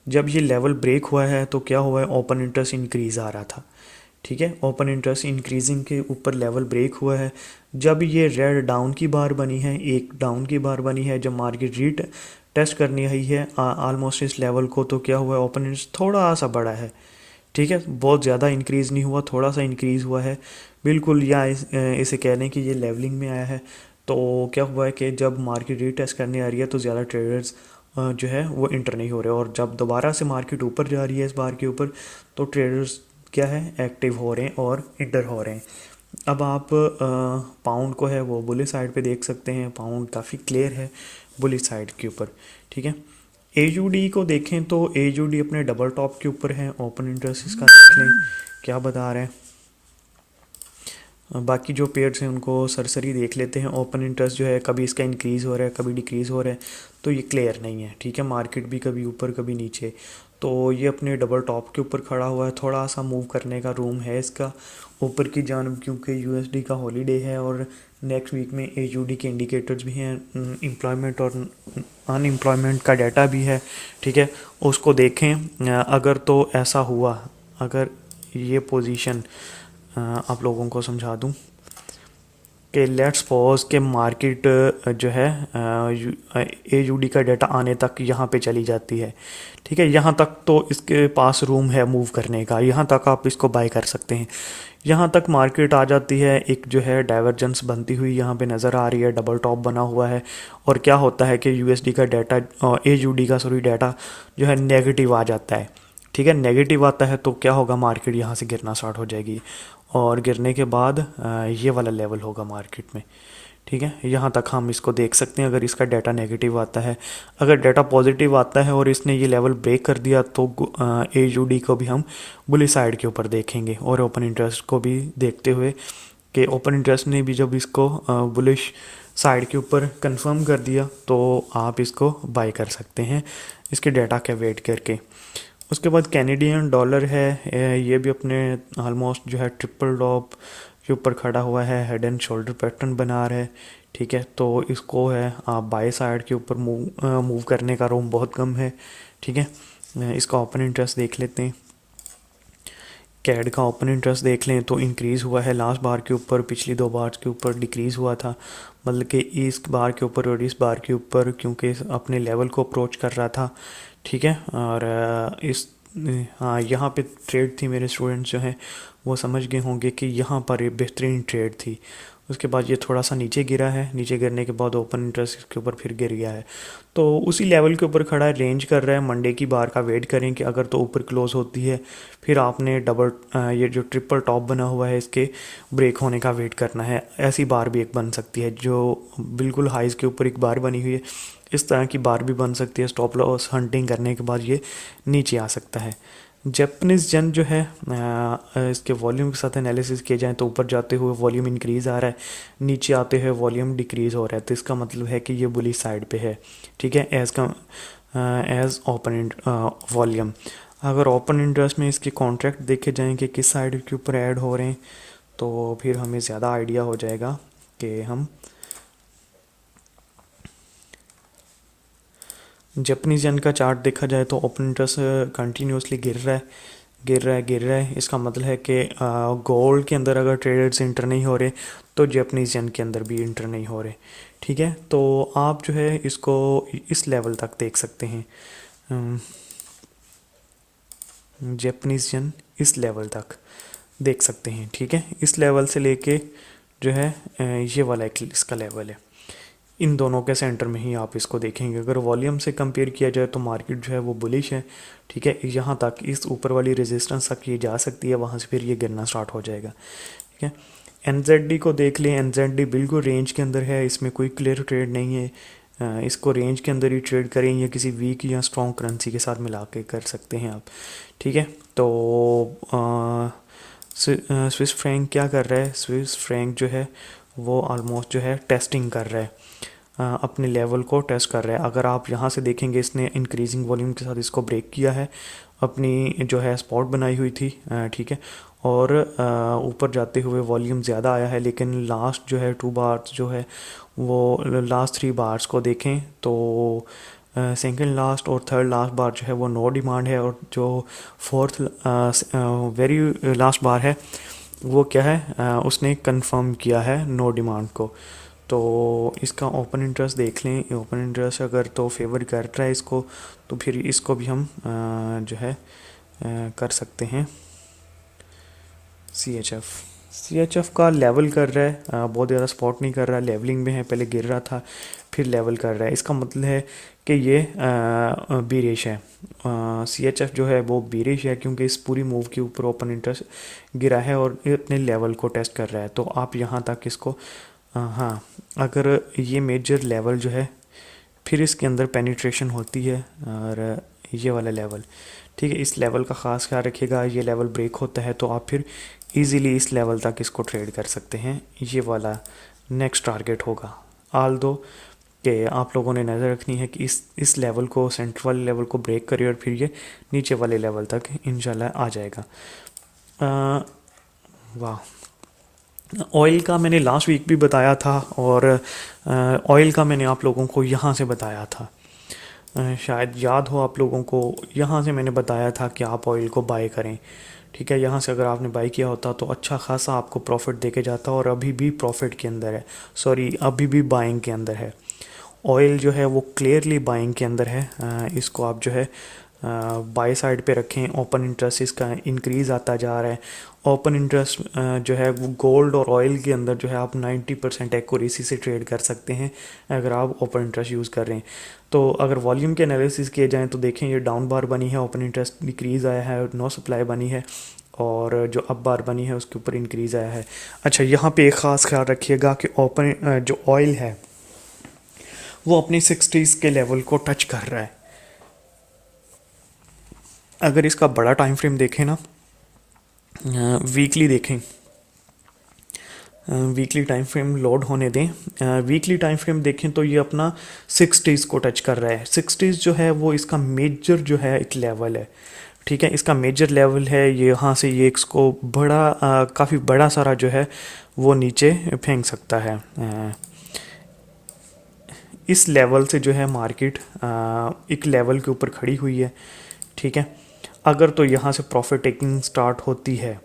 जब ये लेवल ब्रेक हुआ है तो क्या हुआ है, ओपन इंटरेस्ट इंक्रीज़ आ रहा था, ठीक है। ओपन इंटरेस्ट इंक्रीजिंग के ऊपर लेवल ब्रेक हुआ है। जब ये रेड डाउन की बार बनी है, एक डाउन की बार बनी है, जब मार्केट रीट टेस्ट करनी आई है ऑलमोस्ट इस लेवल को, तो क्या हुआ है, ओपन इंटरेस्ट थोड़ा सा बड़ा है, ठीक है। बहुत ज़्यादा इंक्रीज़ नहीं हुआ, थोड़ा सा इंक्रीज़ हुआ है बिल्कुल, या इसे कह लें कि ये लेवलिंग में आया है। तो क्या हुआ है कि जब मार्केट रीटेस्ट करने आ रही है तो ज़्यादा ट्रेडर्स जो है वो इंटर नहीं हो रहे, और जब दोबारा से मार्केट ऊपर जा रही है इस बार के ऊपर, तो ट्रेडर्स क्या है, एक्टिव हो रहे हैं और इंटर हो रहे हैं। अब आप पाउंड को है वो बुलिश साइड पे देख सकते हैं। पाउंड काफ़ी क्लियर है बुलिश साइड के ऊपर, ठीक है। एयूडी को देखें तो एयूडी अपने डबल टॉप के ऊपर है। ओपन इंटरेस्ट इसका देख लें क्या बता रहे हैं। बाकी जो पेयर्स हैं उनको सरसरी देख लेते हैं। ओपन इंटरेस्ट जो है कभी इसका इंक्रीज़ हो रहा है, कभी डिक्रीज़ हो रहा है, तो ये क्लियर नहीं है, ठीक है। मार्केट भी कभी ऊपर कभी नीचे, तो ये अपने डबल टॉप के ऊपर खड़ा हुआ है। थोड़ा सा मूव करने का रूम है इसका ऊपर की जानब, क्योंकि यूएसडी का हॉलीडे है और नेक्स्ट वीक में एयूडी के इंडिकेटर्स भी हैं, एम्प्लॉयमेंट और अनएम्प्लॉयमेंट का डाटा भी है, ठीक है। उसको देखें। अगर तो ऐसा हुआ, अगर ये पोजीशन आप लोगों को समझा दूं कि लेट्स सपोज के मार्केट जो है एयूडी का डाटा आने तक यहाँ पे चली जाती है, ठीक है। यहाँ तक तो इसके पास रूम है मूव करने का, यहाँ तक आप इसको बाय कर सकते हैं। यहाँ तक मार्केट आ जाती है, एक जो है डाइवर्जेंस बनती हुई यहाँ पे नज़र आ रही है, डबल टॉप बना हुआ है। और क्या होता है कि यूएसडी का डाटा, एयूडी का सॉरी डाटा जो है नेगेटिव आ जाता है, ठीक है। नेगेटिव आता है तो क्या होगा, मार्केट यहाँ से गिरना स्टार्ट हो जाएगी, और गिरने के बाद ये वाला लेवल होगा मार्केट में, ठीक है। यहाँ तक हम इसको देख सकते हैं अगर इसका डाटा नेगेटिव आता है। अगर डाटा पॉजिटिव आता है और इसने ये लेवल ब्रेक कर दिया तो एयूडी को भी हम बुलिश साइड के ऊपर देखेंगे, और ओपन इंटरेस्ट को भी देखते हुए कि ओपन इंटरेस्ट ने भी जब इसको बुलिश साइड के ऊपर कंफर्म कर दिया तो आप इसको बाय कर सकते हैं इसके डाटा के वेट करके। उसके बाद कैनेडियन डॉलर है, ये भी अपने ऑलमोस्ट जो है ट्रिपल टॉप के ऊपर खड़ा हुआ है, हेड एंड शोल्डर पैटर्न बना रहा है, ठीक है। तो इसको है आप बाय साइड के ऊपर मूव करने का रूम बहुत कम है, ठीक है। इसका ओपन इंटरेस्ट देख लेते हैं। कैड का ओपन इंटरेस्ट देख लें तो इंक्रीज़ हुआ है लास्ट बार के ऊपर, पिछली दो बार के ऊपर डिक्रीज़ हुआ था, मतलब कि इस बार के ऊपर और इस बार के ऊपर, क्योंकि अपने लेवल को अप्रोच कर रहा था, ठीक है। और इस हाँ, यहाँ पे ट्रेड थी, मेरे स्टूडेंट्स जो हैं वो समझ गए होंगे कि यहाँ पर एक बेहतरीन ट्रेड थी। उसके बाद ये थोड़ा सा नीचे गिरा है, नीचे गिरने के बाद ओपन इंटरेस्ट इसके ऊपर फिर गिर गया है। तो उसी लेवल के ऊपर खड़ा है, रेंज कर रहा है। मंडे की बार का वेट करें कि अगर तो ऊपर क्लोज होती है फिर आपने डबल ये जो ट्रिपल टॉप बना हुआ है इसके ब्रेक होने का वेट करना है। ऐसी बार भी एक बन सकती है जो बिल्कुल हाइज के ऊपर एक बार बनी हुई है, इस तरह की बार भी बन सकती है। स्टॉप लॉस हंटिंग करने के बाद ये नीचे आ सकता है। जापानीज़ जेन जो है इसके वॉल्यूम के साथ एनालिसिस किया जाए तो ऊपर जाते हुए वॉल्यूम इंक्रीज़ आ रहा है, नीचे आते हुए वॉल्यूम डिक्रीज़ हो रहा है। तो इसका मतलब है कि ये बुली साइड पे है, ठीक है, एज ओपन वॉल्यूम। अगर ओपन इंटरेस्ट में इसके कॉन्ट्रैक्ट देखे जाएँ कि किस साइड के ऊपर ऐड हो रहे हैं तो फिर हमें ज़्यादा आइडिया हो जाएगा कि हम जापानीज़ येन का चार्ट देखा जाए तो ओपन इंटरेस्ट कंटिन्यूसली गिर रहा है। इसका मतलब है कि गोल्ड के अंदर अगर ट्रेडर्स इंटर नहीं हो रहे तो जापानीज़ येन के अंदर भी इंटर नहीं हो रहे, ठीक है। तो आप जो है इसको इस लेवल तक देख सकते हैं, जापानीज़ येन इस लेवल तक देख सकते हैं, ठीक है। इस लेवल से लेके जो है ये वाला एक इसका लेवल है, इन दोनों के सेंटर में ही आप इसको देखेंगे। अगर वॉल्यूम से कंपेयर किया जाए तो मार्केट जो है वो बुलिश है, ठीक है। यहाँ तक इस ऊपर वाली रेजिस्टेंस तक ये जा सकती है, वहाँ से फिर ये गिरना स्टार्ट हो जाएगा, ठीक है। एनजेडी को देख लें, एनजेडी बिल्कुल रेंज के अंदर है, इसमें कोई क्लियर ट्रेड नहीं है। इसको रेंज के अंदर ही ट्रेड करें या किसी वीक या स्ट्रॉन्ग करेंसी के साथ मिला के कर सकते हैं आप, ठीक है। तो स्विस फ्रैंक क्या कर रहा है, स्विस फ्रैंक जो है वो ऑलमोस्ट जो है टेस्टिंग कर रहा है, अपने लेवल को टेस्ट कर रहा है। अगर आप यहाँ से देखेंगे इसने इंक्रीजिंग वॉल्यूम के साथ इसको ब्रेक किया है, अपनी जो है स्पॉट बनाई हुई थी, ठीक है। और ऊपर जाते हुए वॉल्यूम ज़्यादा आया है, लेकिन लास्ट जो है 2 बार्स जो है वो लास्ट 3 बार्स को देखें तो सेकंड लास्ट और थर्ड लास्ट बार जो है वो नो डिमांड है, और जो फोर्थ वेरी लास्ट बार है वो क्या है, उसने कंफर्म किया है नो डिमांड को। तो इसका ओपन इंटरेस्ट देख लें, ओपन इंटरेस्ट अगर तो फेवर कर रहा है इसको तो फिर इसको भी हम जो है कर सकते हैं। सी एच एफ का लेवल कर रहा है, बहुत ज़्यादा स्पॉट नहीं कर रहा, लेवलिंग में है, पहले गिर रहा था फिर लेवल कर रहा है। इसका मतलब है कि ये बीरिश है, सी एच एफ जो है वो बीरिश है, क्योंकि इस पूरी मूव के ऊपर ओपन इंटरेस्ट गिरा है और अपने लेवल को टेस्ट कर रहा है। तो आप यहाँ तक इसको हाँ, अगर ये मेजर लेवल जो है फिर इसके अंदर पेनिट्रेशन होती है, और ये वाला लेवल, ठीक है, इस लेवल का ख़ास ख्याल रखिएगा। ये लेवल ब्रेक होता है तो आप फिर इजीली इस लेवल तक इसको ट्रेड कर सकते हैं। ये वाला नेक्स्ट टारगेट होगा। आल दो कि आप लोगों ने नज़र रखनी है कि इस लेवल को, सेंटर वाले लेवल को ब्रेक करिए और फिर ये नीचे वाले लेवल तक इंशाल्लाह आ जाएगा। वाह, ऑयल का मैंने लास्ट वीक भी बताया था, और ऑयल का मैंने आप लोगों को यहाँ से बताया था, शायद याद हो आप लोगों को। यहाँ से मैंने बताया था कि आप ऑयल को बाय करें, ठीक है। यहाँ से अगर आपने बाई किया होता तो अच्छा खासा आपको प्रॉफिट देके जाता, और अभी भी प्रॉफिट के अंदर है, सॉरी अभी भी बाइंग के अंदर है। ऑयल जो है वो क्लियरली बाइंग के अंदर है, इसको आप जो है बाय साइड पे रखें। ओपन इंटरेस्ट इसका इंक्रीज़ आता जा रहा है। ओपन इंटरेस्ट जो है वो गोल्ड और ऑयल के अंदर जो है आप 90% एक्यूरेसी से ट्रेड कर सकते हैं अगर आप ओपन इंटरेस्ट यूज़ कर रहे हैं। तो अगर वॉल्यूम के एनालिसिस किए जाएँ तो देखें ये डाउन बार बनी है, ओपन इंटरेस्ट डिक्रीज़ आया है, नो सप्लाई बनी है, और जो अप बार बनी है उसके ऊपर इंक्रीज़ आया है। अच्छा, यहाँ पे एक ख़ास ख्याल रखिएगा कि ओपन जो ऑयल है वो अपनी 60s के लेवल को टच कर रहा है। अगर इसका बड़ा टाइम फ्रेम देखें ना, वीकली देखें, वीकली टाइम फ्रेम लोड होने दें, वीकली टाइम फ्रेम देखें तो ये अपना 60s को टच कर रहा है। 60s जो है वो इसका मेजर जो है एक लेवल है, ठीक है, इसका मेजर लेवल है। ये यहाँ से ये इसको बड़ा काफ़ी बड़ा सारा जो है वो नीचे फेंक सकता है। इस लेवल से जो है मार्केट एक लेवल के ऊपर खड़ी हुई है, ठीक है। अगर तो यहाँ से प्रॉफिट टेकिंग स्टार्ट होती है,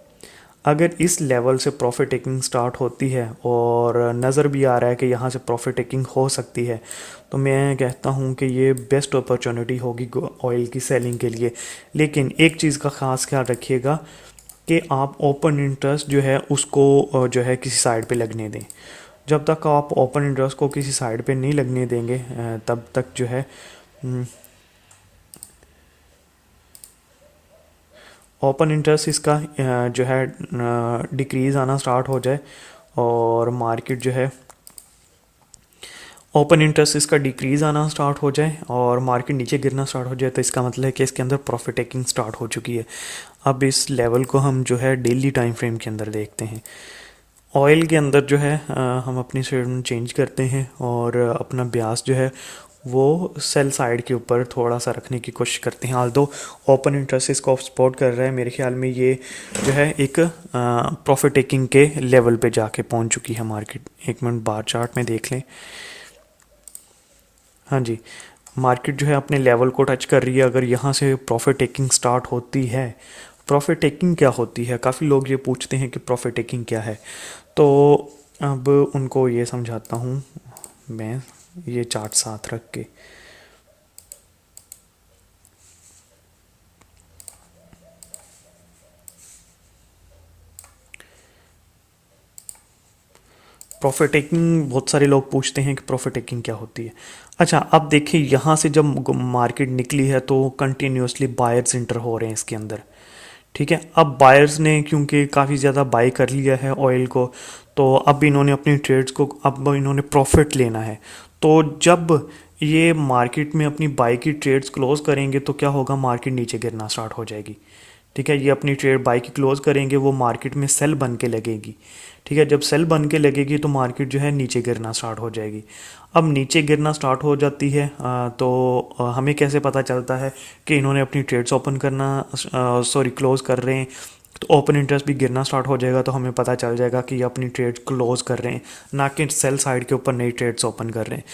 अगर इस लेवल से प्रॉफिट टेकिंग स्टार्ट होती है और नज़र भी आ रहा है कि यहाँ से प्रॉफिट टेकिंग हो सकती है, तो मैं कहता हूँ कि ये बेस्ट अपॉर्चुनिटी होगी ऑयल की सेलिंग के लिए। लेकिन एक चीज़ का ख़ास ख्याल रखिएगा कि आप ओपन इंटरेस्ट जो है उसको जो है किसी साइड पे लगने दें। जब तक आप ओपन इंटरेस्ट को किसी साइड पे नहीं लगने देंगे तब तक जो है ओपन इंटरेस्ट इसका जो है डिक्रीज़ आना स्टार्ट हो जाए और मार्केट जो है ओपन इंटरेस्ट इसका डिक्रीज़ आना स्टार्ट हो जाए और मार्केट नीचे गिरना स्टार्ट हो जाए, तो इसका मतलब है कि इसके अंदर प्रॉफिट टेकिंग स्टार्ट हो चुकी है। अब इस लेवल को हम जो है डेली टाइम फ्रेम के अंदर देखते हैं। ऑयल के अंदर जो है हम अपनी शेयर चेंज करते हैं और अपना ब्यास जो है वो सेल साइड के ऊपर थोड़ा सा रखने की कोशिश करते हैं। हाल तो ओपन इंटरेस्ट इसको सपोर्ट कर रहा है, मेरे ख्याल में ये जो है एक प्रॉफिट टेकिंग के लेवल पे जाके पहुंच चुकी है मार्केट। एक मिनट बार चार्ट में देख लें। हाँ जी, मार्केट जो है अपने लेवल को टच कर रही है। अगर यहाँ से प्रॉफिट टेकिंग स्टार्ट होती है, प्रॉफिट टेकिंग क्या होती है, काफ़ी लोग ये पूछते हैं कि प्रॉफिट टेकिंग क्या है, तो अब उनको ये समझाता हूँ मैं, ये चार्ट साथ रख के। प्रॉफिट टेकिंग बहुत सारे लोग पूछते हैं कि प्रॉफिट टेकिंग क्या होती है। अच्छा, अब देखिए यहाँ से जब मार्केट निकली है तो कंटिन्यूसली बायर्स इंटर हो रहे हैं इसके अंदर। ठीक है, अब बायर्स ने क्योंकि काफ़ी ज़्यादा बाई कर लिया है ऑयल को, तो अब इन्होंने अपनी ट्रेड्स को, अब इन्होंने प्रॉफिट लेना है। तो जब ये मार्केट में अपनी बाई की ट्रेड्स क्लोज करेंगे तो क्या होगा, मार्केट नीचे गिरना स्टार्ट हो जाएगी। ठीक है, ये अपनी ट्रेड बाई की क्लोज करेंगे, वो मार्केट में सेल बन के लगेगी। ठीक है, जब सेल बन के लगेगी तो मार्केट जो है नीचे गिरना स्टार्ट हो जाएगी। अब नीचे गिरना स्टार्ट हो जाती है तो हमें कैसे पता चलता है कि इन्होंने अपनी ट्रेड्स ओपन करना, सॉरी क्लोज कर रहे हैं। तो ओपन इंटरेस्ट भी गिरना स्टार्ट हो जाएगा, तो हमें पता चल जाएगा कि ये अपनी ट्रेड्स क्लोज कर रहे हैं, ना कि सेल साइड के ऊपर नई ट्रेड्स ओपन कर रहे हैं।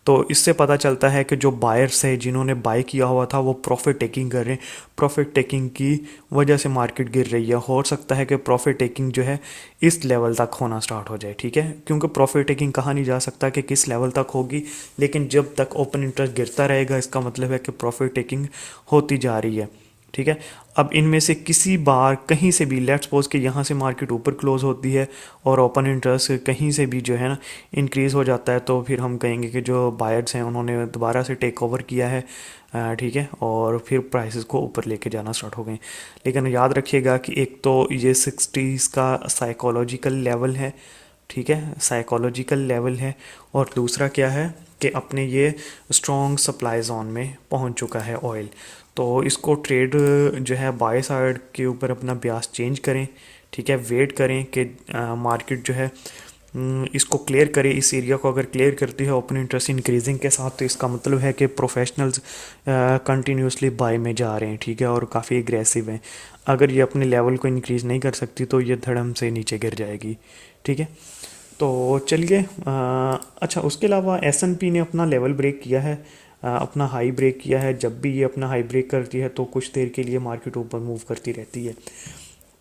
तो इससे पता चलता है कि जो बायर्स है जिन्होंने बाय किया हुआ था वो प्रॉफिट टेकिंग कर रहे हैं। प्रॉफिट टेकिंग की वजह से मार्केट गिर रही है। हो सकता है कि प्रॉफिट टेकिंग जो है इस लेवल तक होना स्टार्ट हो जाए। ठीक है, क्योंकि प्रॉफिट टेकिंग कहा नहीं जा सकता कि किस लेवल तक होगी, लेकिन जब तक ओपन इंटरेस्ट गिरता रहेगा इसका मतलब है कि प्रॉफिट टेकिंग होती जा रही है। ठीक है, अब इनमें से किसी बार कहीं से भी, लेट्स सपोज कि यहाँ से मार्केट ऊपर क्लोज होती है और ओपन इंटरेस्ट कहीं से भी जो है ना इंक्रीज़ हो जाता है, तो फिर हम कहेंगे कि जो बायर्स हैं उन्होंने दोबारा से टेक ओवर किया है। ठीक है, और फिर प्राइसेस को ऊपर लेके जाना स्टार्ट हो गए। लेकिन याद रखिएगा कि एक तो ये 60s का साइकोलॉजिकल लेवल है। ठीक है, साइकोलॉजिकल लेवल है, और दूसरा क्या है कि अपने ये स्ट्रॉन्ग सप्लाई जोन में पहुंच चुका है ऑयल। तो इसको ट्रेड जो है बाय साइड के ऊपर अपना ब्यास चेंज करें। ठीक है, वेट करें कि मार्केट जो है इसको क्लियर करे। इस एरिया को अगर क्लियर करती है ओपन इंटरेस्ट इंक्रीजिंग के साथ, तो इसका मतलब है कि प्रोफेशनल्स कंटिन्यूसली बाय में जा रहे हैं। ठीक है, और काफ़ी एग्रेसिव हैं। अगर ये अपने लेवल को इंक्रीज़ नहीं कर सकती तो ये धड़म से नीचे गिर जाएगी। ठीक है, तो चलिए अच्छा, उसके अलावा एस&पी ने अपना लेवल ब्रेक किया है, अपना हाई ब्रेक किया है। जब भी ये अपना हाई ब्रेक करती है तो कुछ देर के लिए मार्केट ऊपर मूव करती रहती है।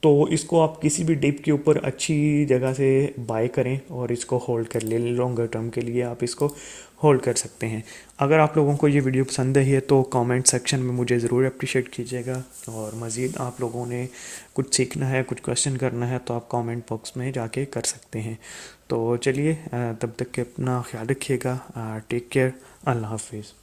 तो इसको आप किसी भी डिप के ऊपर अच्छी जगह से बाय करें और इसको होल्ड कर ले, लॉन्गर टर्म के लिए आप इसको होल्ड कर सकते हैं। अगर आप लोगों को ये वीडियो पसंद आई है तो कमेंट सेक्शन में मुझे ज़रूर अप्रिशिएट कीजिएगा, और मज़ीद आप लोगों ने कुछ सीखना है, कुछ क्वेश्चन करना है तो आप कमेंट बॉक्स में जाके कर सकते हैं। तो चलिए तब तक के अपना ख्याल रखिएगा। Take care. अल्लाह हाफिज़।